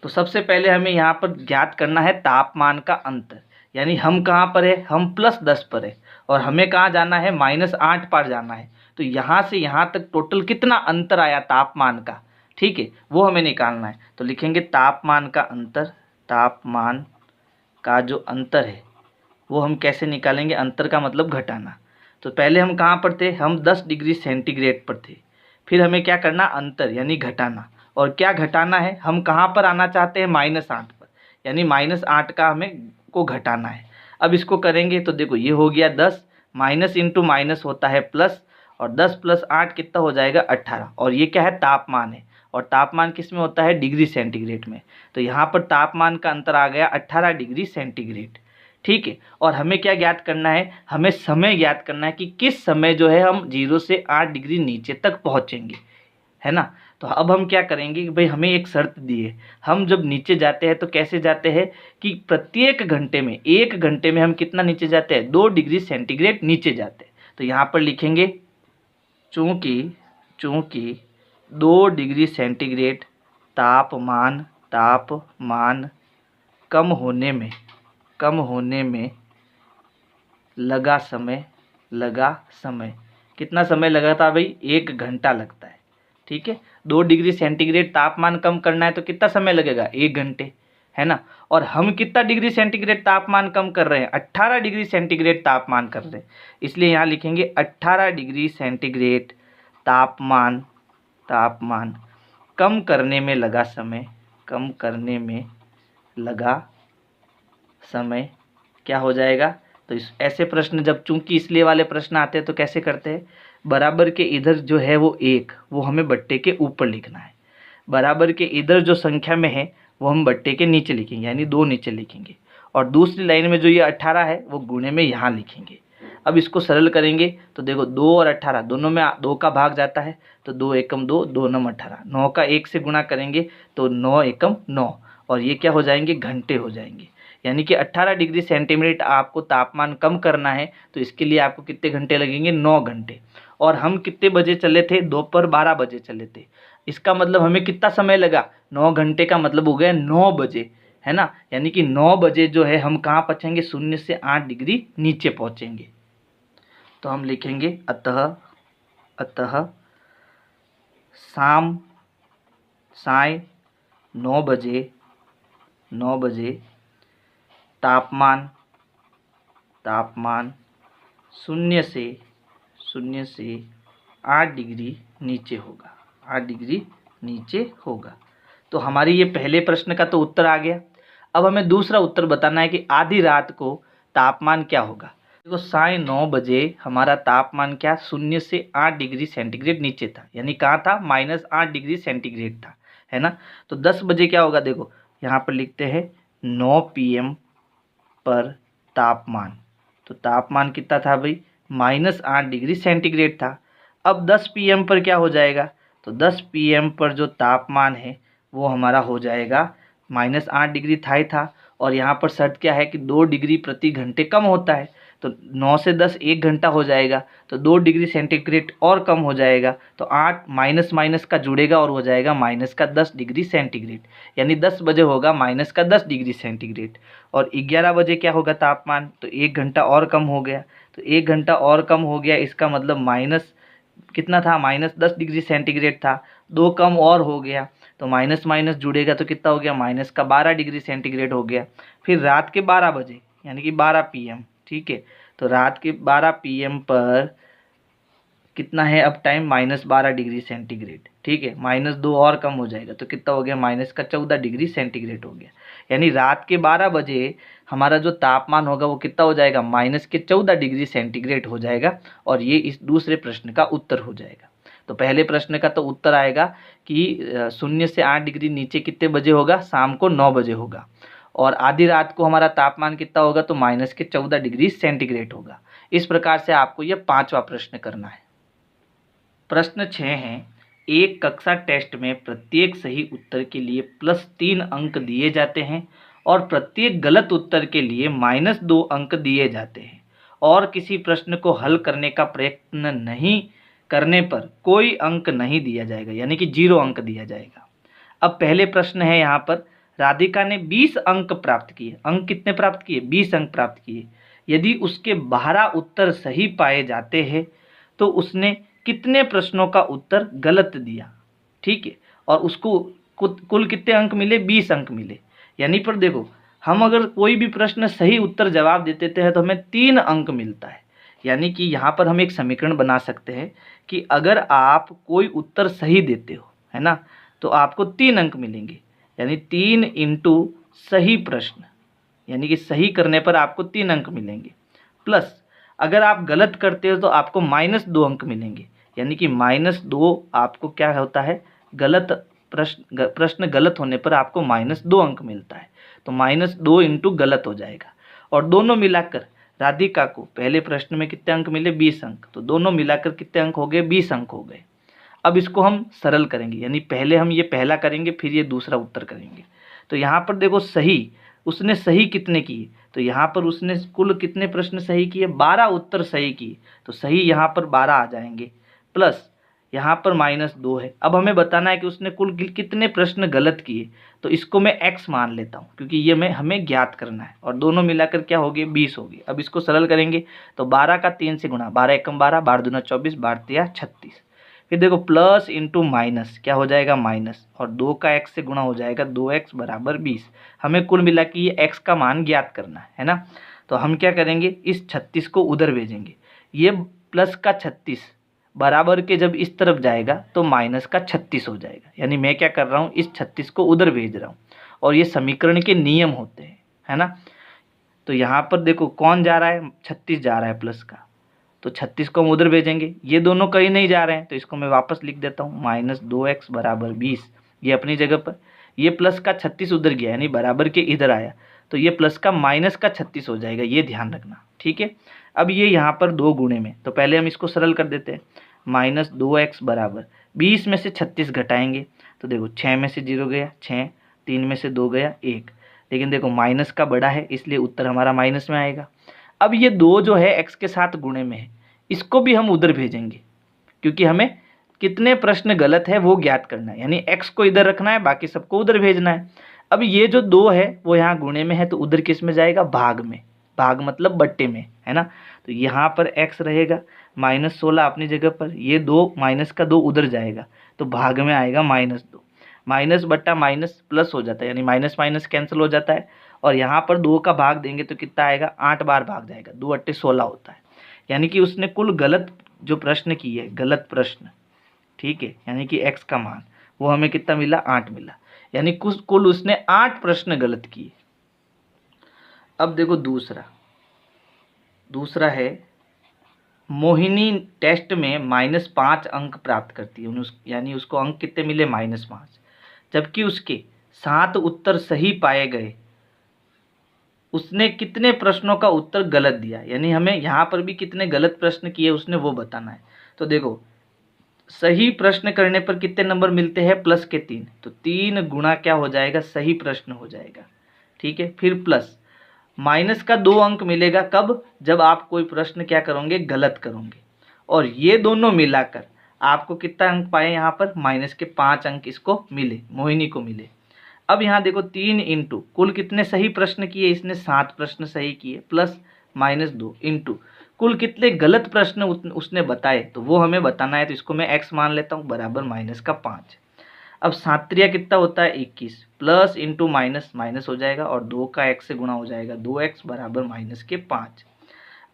तो सबसे पहले हमें यहाँ पर ज्ञात करना है तापमान का अंतर। यानी हम कहाँ पर है, हम +10 पर है, और हमें कहाँ जाना है, -8 पर जाना है। तो यहाँ से यहाँ तक टोटल कितना अंतर आया तापमान का, ठीक है, वो हमें निकालना है। तो लिखेंगे तापमान का अंतर, तापमान का जो अंतर है वो हम कैसे निकालेंगे, अंतर का मतलब घटाना। तो पहले हम कहाँ पर थे, हम 10 डिग्री सेंटीग्रेड पर थे। फिर हमें क्या करना, अंतर यानी घटाना। और क्या घटाना है, हम कहाँ पर आना चाहते हैं, -8 पर, यानी -8 का हमें को घटाना है। अब इसको करेंगे तो देखो ये हो गया 10, माइनस इंटू माइनस होता है प्लस, और 10 + 8 कितना हो जाएगा 18। और ये क्या है, तापमान है, और तापमान किस में होता है, डिग्री सेंटीग्रेड में। तो यहाँ पर तापमान का अंतर आ गया 18 डिग्री सेंटीग्रेड, ठीक है। और हमें क्या ज्ञात करना है, हमें समय ज्ञात करना है कि किस समय जो है हम 0 से 8 डिग्री नीचे तक पहुँचेंगे, है ना। तो अब हम क्या करेंगे कि भाई हमें एक शर्त दी है, हम जब नीचे जाते हैं तो कैसे जाते हैं कि प्रत्येक घंटे में, 1 घंटे में हम कितना नीचे जाते हैं, 2 डिग्री सेंटीग्रेड नीचे जाते हैं। तो यहाँ पर लिखेंगे चूँकि 2 डिग्री सेंटीग्रेड तापमान कम होने में लगा समय कितना समय लगा था भाई, 1 घंटा लगता है, ठीक है। 2 डिग्री सेंटीग्रेड तापमान कम करना है तो कितना समय लगेगा, 1 घंटे, है ना। और हम कितना डिग्री सेंटीग्रेड तापमान कम कर रहे हैं, 18 डिग्री सेंटीग्रेड तापमान कर रहे हैं। इसलिए यहाँ लिखेंगे 18 डिग्री सेंटीग्रेड तापमान कम करने में लगा समय क्या हो जाएगा। तो ऐसे प्रश्न जब चूंकि इसलिए वाले प्रश्न आते हैं तो कैसे करते हैं, बराबर के इधर जो है वो 1, वो हमें बट्टे के ऊपर लिखना है। बराबर के इधर जो संख्या में है वो हम बट्टे के नीचे लिखेंगे, यानी 2 नीचे लिखेंगे। और दूसरी लाइन में जो ये 18 है वो गुणे में यहाँ लिखेंगे। अब इसको सरल करेंगे तो देखो 2 और 18 दोनों में 2 का भाग जाता है, तो 2 एकम 2, 2 नम 18, 9 का 1 से गुणा करेंगे तो 9 एकम 9, और ये क्या हो जाएंगे, घंटे हो जाएंगे। यानी कि 18 डिग्री सेंटीग्रेड आपको तापमान कम करना है तो इसके लिए आपको कितने घंटे लगेंगे, 9 घंटे। और हम कितने बजे चले थे, दोपहर 12 बजे चले थे। इसका मतलब हमें कितना समय लगा, 9 घंटे का मतलब हो गया 9 बजे, है ना। यानी कि 9 बजे जो है हम कहाँ पहुँचेंगे, 0 से 8 डिग्री नीचे पहुँचेंगे। तो हम लिखेंगे अतः साय 9 बजे तापमान 0 से 8 डिग्री नीचे होगा, 8 डिग्री नीचे होगा। तो हमारी ये पहले प्रश्न का तो उत्तर आ गया। अब हमें दूसरा उत्तर बताना है कि आधी रात को तापमान क्या होगा। देखो 9:30 बजे हमारा तापमान क्या, 0 से 8 डिग्री सेंटीग्रेड नीचे था, यानी कहाँ था, -8 डिग्री सेंटीग्रेड था, है ना। तो 10 बजे क्या होगा, देखो यहाँ पर लिखते हैं 9 PM पर तापमान, तो तापमान कितना था भाई, -8 डिग्री सेंटीग्रेड था। अब 10 PM पर क्या हो जाएगा, तो 10 PM पर जो तापमान है वो हमारा हो जाएगा -8 डिग्री था ही था, और यहाँ पर शर्त क्या है कि 2 डिग्री प्रति घंटे कम होता है, तो 9 से 10 1 घंटा हो जाएगा, तो 2 डिग्री सेंटीग्रेड और कम हो जाएगा, तो 8 माइनस माइनस का जुड़ेगा और हो जाएगा -10 डिग्री सेंटीग्रेड, यानी 10 बजे होगा -10 डिग्री सेंटीग्रेड। और 11 बजे क्या होगा तापमान, तो 1 घंटा और कम हो गया, तो 1 घंटा और कम हो गया, इसका मतलब माइनस कितना था, -10 डिग्री सेंटीग्रेड था, 2 कम और हो गया, तो माइनस माइनस जुड़ेगा तो कितना हो गया, -12 डिग्री सेंटीग्रेड हो गया। फिर रात के 12 बजे यानी कि 12 PM, ठीक है, तो रात के 12 PM पर कितना है अब टाइम, -12 डिग्री सेंटीग्रेड, ठीक है, -2 और कम हो जाएगा तो कितना हो गया, -14 डिग्री सेंटीग्रेड हो गया। यानी रात के 12 बजे हमारा जो तापमान होगा वो कितना हो जाएगा, -14 डिग्री सेंटीग्रेड हो जाएगा, और ये इस दूसरे प्रश्न का उत्तर हो जाएगा। तो पहले प्रश्न का तो उत्तर आएगा कि 0 से 8 डिग्री नीचे कितने बजे होगा, शाम को 9 बजे होगा, और आधी रात को हमारा तापमान कितना होगा, तो -14 डिग्री सेंटीग्रेड होगा। इस प्रकार से आपको यह 5वां प्रश्न करना है। प्रश्न 6 है, एक कक्षा टेस्ट में प्रत्येक सही उत्तर के लिए +3 अंक दिए जाते हैं और प्रत्येक गलत उत्तर के लिए -2 अंक दिए जाते हैं, और किसी प्रश्न को हल करने का प्रयत्न नहीं करने पर कोई अंक नहीं दिया जाएगा, यानी कि 0 अंक दिया जाएगा। अब पहले प्रश्न है, यहाँ पर राधिका ने 20 अंक प्राप्त किए। अंक कितने प्राप्त किए, 20 अंक प्राप्त किए। यदि उसके 12 उत्तर सही पाए जाते हैं तो उसने कितने प्रश्नों का उत्तर गलत दिया, ठीक है, और उसको कुल कितने अंक मिले, 20 अंक मिले। यानी पर देखो, हम अगर कोई भी प्रश्न सही उत्तर जवाब देते हैं तो हमें 3 अंक मिलता है। यानी कि यहाँ पर हम एक समीकरण बना सकते हैं कि अगर आप कोई उत्तर सही देते हो, है ना, तो आपको 3 अंक मिलेंगे, यानी 3 इंटू सही प्रश्न, यानी कि सही करने पर आपको 3 अंक मिलेंगे, प्लस अगर आप गलत करते हो तो आपको -2 अंक मिलेंगे, यानी कि -2 आपको क्या होता है, गलत प्रश्न गलत होने पर आपको -2 अंक मिलता है, तो -2 इंटू गलत हो जाएगा। और दोनों मिलाकर राधिका को पहले प्रश्न में कितने अंक मिले, 20 अंक, तो दोनों मिलाकर कितने अंक हो गए, 20 अंक हो गए। अब इसको हम सरल करेंगे, यानी पहले हम ये पहला करेंगे फिर ये दूसरा उत्तर करेंगे। तो यहाँ पर देखो, सही उसने सही कितने किए, तो यहाँ पर उसने कुल कितने प्रश्न सही किए, 12 उत्तर सही किए, तो सही यहाँ पर 12 आ जाएंगे, प्लस यहाँ पर -2 है। अब हमें बताना है कि उसने कुल कितने प्रश्न गलत किए, तो इसको मैं x मान लेता हूँ क्योंकि ये हमें ज्ञात करना है, और दोनों मिलाकर क्या हो गए, 20 हो गए। अब इसको सरल करेंगे तो 12 का 3 से गुणा, 12 एकम 12, 12 दूना 24, 12 तिया 36। फिर देखो प्लस इंटू माइनस क्या हो जाएगा, माइनस, और 2 का x से गुणा हो जाएगा, 2x बराबर 20। हमें कुल मिला के ये x का मान ज्ञात करना है ना। तो हम क्या करेंगे, इस 36 को उधर भेजेंगे, ये प्लस का 36 बराबर के जब इस तरफ जाएगा तो माइनस का 36 हो जाएगा। यानी मैं क्या कर रहा हूँ, इस 36 को उधर भेज रहा हूँ, और ये समीकरण के नियम होते हैं, है ना। तो यहाँ पर देखो कौन जा रहा है, 36 जा रहा है प्लस का, तो 36 को हम उधर भेजेंगे, ये दोनों कहीं नहीं जा रहे हैं, तो इसको मैं वापस लिख देता हूँ, -2x बराबर 20, ये अपनी जगह पर, ये प्लस का 36 उधर गया यानी बराबर के इधर आया, तो ये प्लस का माइनस का 36 हो जाएगा, ये ध्यान रखना, ठीक है। अब ये यहाँ पर 2 गुणे में, तो पहले हम इसको सरल कर देते हैं, -2x बराबर 20 में से 36 घटाएंगे, तो देखो 6 में से 0 गया 6, 3 में से 2 गया 1, लेकिन देखो माइनस का बड़ा है इसलिए उत्तर हमारा माइनस में आएगा। अब ये 2 जो है x के साथ गुणे में है, इसको भी हम उधर भेजेंगे क्योंकि हमें कितने प्रश्न गलत है वो ज्ञात करना है, यानी x को इधर रखना है, बाकी सबको उधर भेजना है। अब ये जो 2 है वो यहाँ गुणे में है, तो उधर किस में जाएगा, भाग में, भाग मतलब बट्टे में, है ना। तो यहाँ पर x रहेगा -16 अपनी जगह पर, ये 2 माइनस का 2 उधर जाएगा तो भाग में आएगा -2, माइनस बट्टा माइनस प्लस हो जाता है, यानी माइनस माइनस कैंसिल हो जाता है, और यहाँ पर 2 का भाग देंगे तो कितना आएगा, 8 बार भाग जाएगा, 2 8 16 होता है। यानी कि उसने कुल गलत जो प्रश्न किए, गलत प्रश्न, ठीक है, यानी कि x का मान वो हमें कितना मिला, 8 मिला, यानी कुल उसने 8 प्रश्न गलत किए। अब देखो दूसरा है, मोहिनी टेस्ट में -5 अंक प्राप्त करती है, यानी उसको अंक कितने मिले, -5, जबकि उसके 7 उत्तर सही पाए गए। उसने कितने प्रश्नों का उत्तर गलत दिया, यानी हमें यहाँ पर भी कितने गलत प्रश्न किए उसने वो बताना है। तो देखो सही प्रश्न करने पर कितने नंबर मिलते हैं? प्लस के 3। तो 3 गुणा क्या हो जाएगा? सही प्रश्न हो जाएगा। ठीक है, फिर प्लस माइनस का 2 अंक मिलेगा कब? जब आप कोई प्रश्न क्या करोगे? गलत करोगे। और ये दोनों मिलाकर आपको कितना अंक पाए? यहाँ पर माइनस के 5 अंक इसको मिले, मोहिनी को मिले। अब यहाँ देखो 3 इंटू कुल कितने सही प्रश्न किए? इसने 7 प्रश्न सही किए, प्लस -2 इंटू कुल कितने गलत प्रश्न उसने बताए, तो वो हमें बताना है। तो इसको मैं x मान लेता हूँ, बराबर माइनस का 5। अब 7 त्रिया कितना होता है? 21, प्लस इंटू माइनस माइनस हो जाएगा और 2 का x से गुणा हो जाएगा, 2x बराबर माइनस के 5।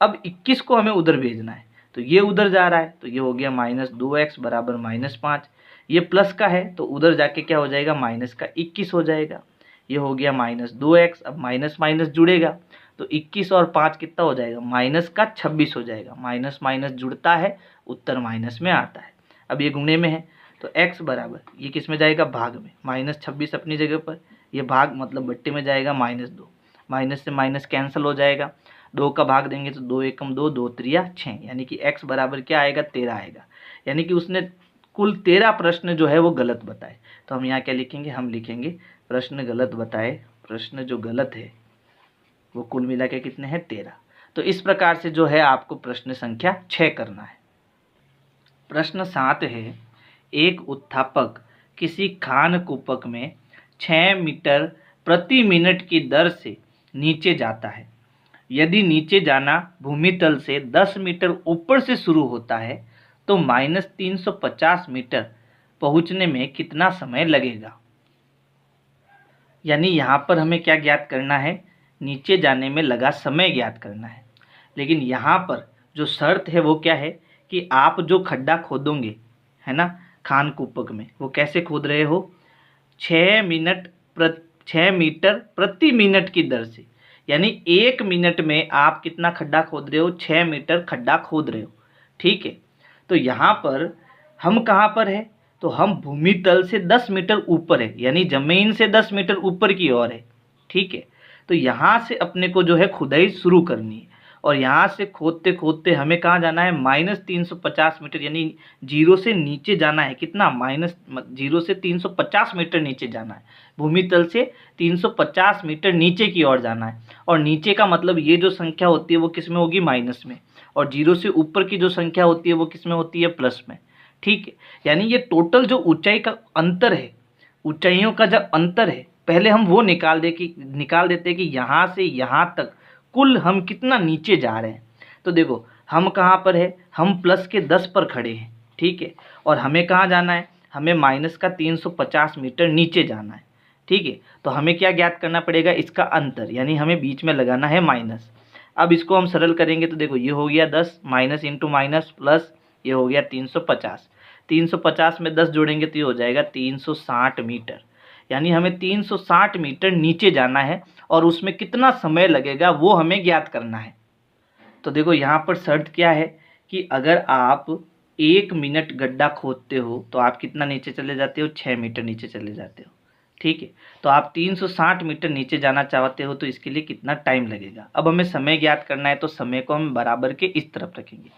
अब 21 को हमें उधर भेजना है, तो ये उधर जा रहा है, तो ये हो गया -2x बराबर -5। ये प्लस का है तो उधर जाके क्या हो जाएगा? माइनस का 21 हो जाएगा। ये हो गया -2x। अब माइनस माइनस जुड़ेगा तो 21 और 5 कितना हो जाएगा? माइनस का 26 हो जाएगा। माइनस माइनस जुड़ता है, उत्तर माइनस में आता है। अब ये गुणे में है तो x बराबर ये किस में जाएगा? भाग में। -26 अपनी जगह पर, ये भाग मतलब बट्टे में जाएगा -2। माइनस से माइनस कैंसिल हो जाएगा, 2 का भाग देंगे तो 2 एकम 2, 2 त्रिया 6, यानी कि x बराबर क्या आएगा? 13 आएगा। यानी कि उसने कुल 13 प्रश्न जो है वो गलत बताए। तो हम यहाँ क्या लिखेंगे? हम लिखेंगे प्रश्न गलत बताए। प्रश्न जो गलत है वो कुल मिला के कितने हैं? 13। तो इस प्रकार से जो है आपको प्रश्न संख्या 6 करना है। प्रश्न 7 है, एक उत्थापक किसी खान कूपक में 6 मीटर प्रति मिनट की दर से नीचे जाता है। यदि नीचे जाना भूमितल से 10 मीटर ऊपर से शुरू होता है तो -350 मीटर पहुंचने में कितना समय लगेगा? यानी यहाँ पर हमें क्या ज्ञात करना है? नीचे जाने में लगा समय ज्ञात करना है। लेकिन यहाँ पर जो शर्त है वो क्या है कि आप जो खड्डा खोदोगे, है ना, खान कूपक में, वो कैसे खोद रहे हो? 6 मीटर प्रति मिनट की दर से। यानी 1 मिनट में आप कितना खड्डा खोद रहे हो? 6 मीटर खड्डा खोद रहे हो। ठीक है, तो यहाँ पर हम कहाँ पर है? तो हम भूमि तल से 10 मीटर ऊपर है, यानी जमीन से 10 मीटर ऊपर की ओर है। ठीक है, तो यहाँ से अपने को जो है खुदाई शुरू करनी है और यहाँ से खोदते खोदते हमें कहाँ जाना है? -350 मीटर, यानी 0 से नीचे जाना है। कितना? -0 से 350 मीटर नीचे जाना है। भूमि तल से 350 मीटर नीचे की ओर जाना है। और नीचे का मतलब ये जो संख्या होती है वो किस में होगी? माइनस में। और 0 से ऊपर की जो संख्या होती है वो किस में होती है? प्लस में। ठीक है, यानी ये टोटल जो ऊंचाई का अंतर है, ऊंचाइयों का जो अंतर है, पहले हम वो निकाल देते हैं कि यहाँ से यहाँ तक कुल हम कितना नीचे जा रहे हैं। तो देखो हम कहाँ पर है? हम प्लस के 10 पर खड़े हैं। ठीक है, और हमें कहाँ जाना है? हमें माइनस का 350 मीटर नीचे जाना है। ठीक है, तो हमें क्या ज्ञात करना पड़ेगा? इसका अंतर, यानी हमें बीच में लगाना है माइनस। अब इसको हम सरल करेंगे तो देखो ये हो गया 10, माइनस इंटू माइनस प्लस, ये हो गया 350। 350 में 10 जोड़ेंगे तो ये हो जाएगा 360 मीटर। यानी हमें 360 मीटर नीचे जाना है और उसमें कितना समय लगेगा वो हमें ज्ञात करना है। तो देखो यहाँ पर शर्त क्या है कि अगर आप 1 मिनट गड्ढा खोदते हो तो आप कितना नीचे चले जाते हो? 6 मीटर नीचे चले जाते हो। ठीक है, तो आप 360 मीटर नीचे जाना चाहते हो तो इसके लिए कितना टाइम लगेगा? अब हमें समय ज्ञात करना है, तो समय को हम बराबर के इस तरफ रखेंगे।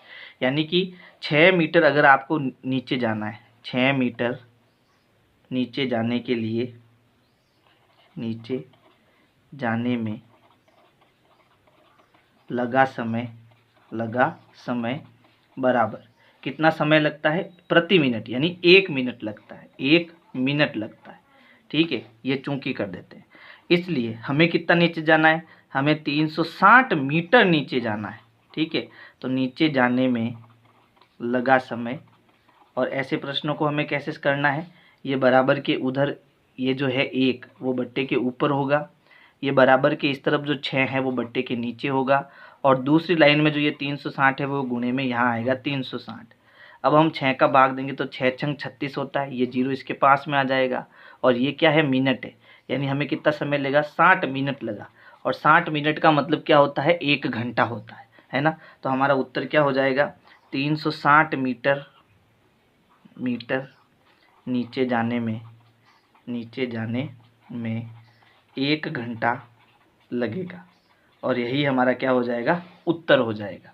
यानी कि 6 मीटर अगर आपको नीचे जाना है, 6 मीटर नीचे जाने के लिए, नीचे जाने में लगा समय बराबर कितना समय लगता है? प्रति मिनट, यानी 1 मिनट लगता है। 1 मिनट लगता है। ठीक है, ये चूंकि कर देते हैं। इसलिए हमें कितना नीचे जाना है? हमें 360 मीटर नीचे जाना है। ठीक है, तो नीचे जाने में लगा समय, और ऐसे प्रश्नों को हमें कैसे करना है? ये बराबर के उधर, ये जो है 1 वो बट्टे के ऊपर होगा, ये बराबर के इस तरफ जो 6 है वो बट्टे के नीचे होगा, और दूसरी लाइन में जो ये 360 है वो गुणे में यहाँ आएगा 360। अब हम 6 का भाग देंगे तो 6 छंग 36 होता है, ये 0 इसके पास में आ जाएगा, और ये क्या है? मिनट है। यानी हमें कितना समय लगा? 60 मिनट लगा। और 60 मिनट का मतलब क्या होता है? 1 घंटा होता है ना। तो हमारा उत्तर क्या हो जाएगा? 360 मीटर नीचे जाने में 1 घंटा लगेगा, और यही हमारा क्या हो जाएगा? उत्तर हो जाएगा।